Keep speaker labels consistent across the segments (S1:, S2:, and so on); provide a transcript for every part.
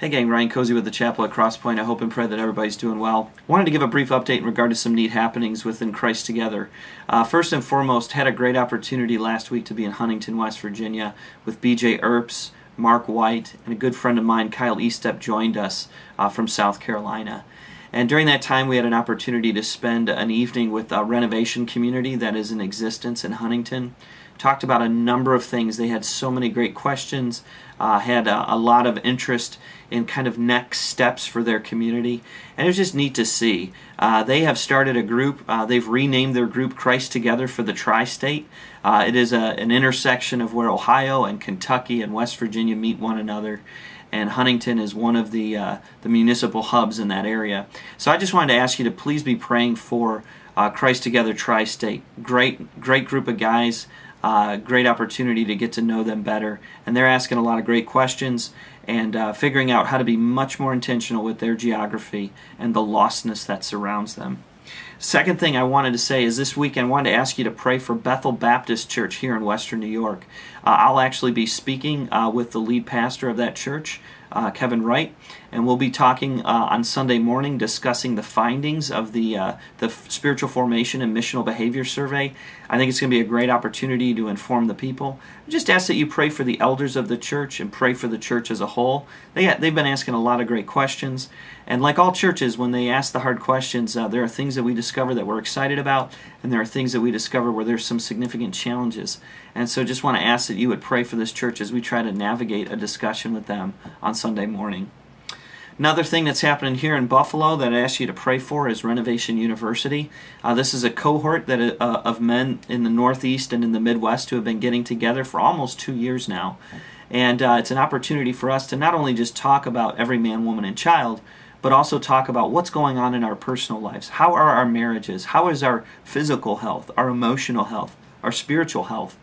S1: Hey gang, Ryan Cozy with the Chapel at Crosspoint. I hope and pray that everybody's doing well. Wanted to give a brief update in regard to some neat happenings within Christ Together. First and foremost, had a great opportunity last week to be in Huntington, West Virginia with BJ Earps, Mark White, and a good friend of mine, Kyle Estep, joined us from South Carolina. And during that time, we had an opportunity to spend an evening with a renovation community that is in existence in Huntington. Talked about a number of things. They had so many great questions, had a lot of interest in kind of next steps for their community, and it was just neat to see. They have started a group. They've renamed their group Christ Together for the Tri-State. It is an intersection of where Ohio and Kentucky and West Virginia meet one another, and Huntington is one of the municipal hubs in that area. So I just wanted to ask you to please be praying for Christ Together Tri-State. Great group of guys. Great opportunity to get to know them better, and they're asking a lot of great questions and figuring out how to be much more intentional with their geography and the lostness that surrounds them. Second thing I wanted to say is this weekend I wanted to ask you to pray for Bethel Baptist Church here in Western New York. I'll actually be speaking with the lead pastor of that church, Kevin Wright, and we'll be talking on Sunday morning discussing the findings of the Spiritual Formation and Missional Behavior Survey. I think it's going to be a great opportunity to inform the people. I just ask that you pray for the elders of the church and pray for the church as a whole. They've been asking a lot of great questions, and like all churches, when they ask the hard questions, there are things that we discover that we're excited about, and there are things that we discover where there's some significant challenges. And so just want to ask that you would pray for this church as we try to navigate a discussion with them on Sunday morning. Another thing that's happening here in Buffalo that I ask you to pray for is Renovation University. This is a cohort of men in the Northeast and in the Midwest who have been getting together for almost 2 years now. And it's an opportunity for us to not only just talk about every man, woman, and child, but also talk about what's going on in our personal lives. How are our marriages? How is our physical health, our emotional health, our spiritual health?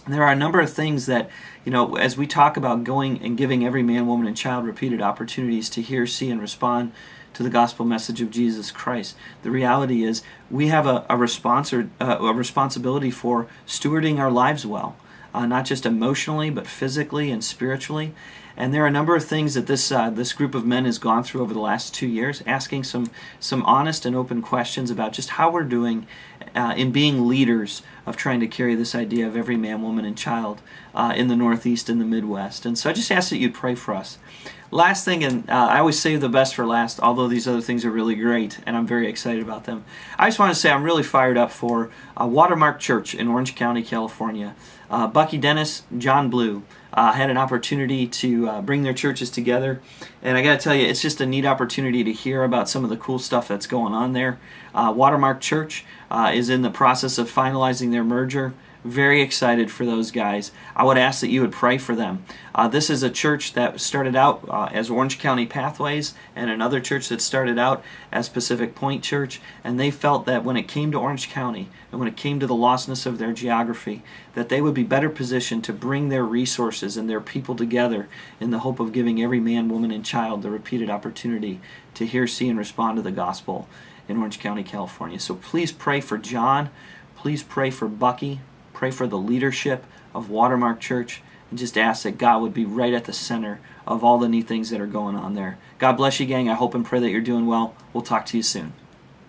S1: And there are a number of things that, as we talk about going and giving every man, woman, and child repeated opportunities to hear, see, and respond to the gospel message of Jesus Christ. The reality is we have a responsibility for stewarding our lives well, not just emotionally, but physically and spiritually. And there are a number of things that this group of men has gone through over the last 2 years, asking some honest and open questions about just how we're doing in being leaders of trying to carry this idea of every man, woman, and child in the Northeast and the Midwest. And so I just ask that you'd pray for us. Last thing, and I always save the best for last, although these other things are really great, and I'm very excited about them. I just want to say I'm really fired up for Watermark Church in Orange County, California. Bucky Dennis, John Blue had an opportunity to bring their churches together, and I got to tell you, it's just a neat opportunity to hear about some of the cool stuff that's going on there. Watermark Church is in the process of finalizing their merger. Very excited for those guys. I would ask that you would pray for them. This is a church that started out as Orange County Pathways, and another church that started out as Pacific Point Church, and they felt that when it came to Orange County and when it came to the lostness of their geography, that they would be better positioned to bring their resources and their people together in the hope of giving every man, woman, and child the repeated opportunity to hear, see, and respond to the gospel in Orange County, California. So please pray for John. Please pray for Bucky. Pray for the leadership of Watermark Church, and just ask that God would be right at the center of all the neat things that are going on there. God bless you, gang. I hope and pray that you're doing well. We'll talk to you soon.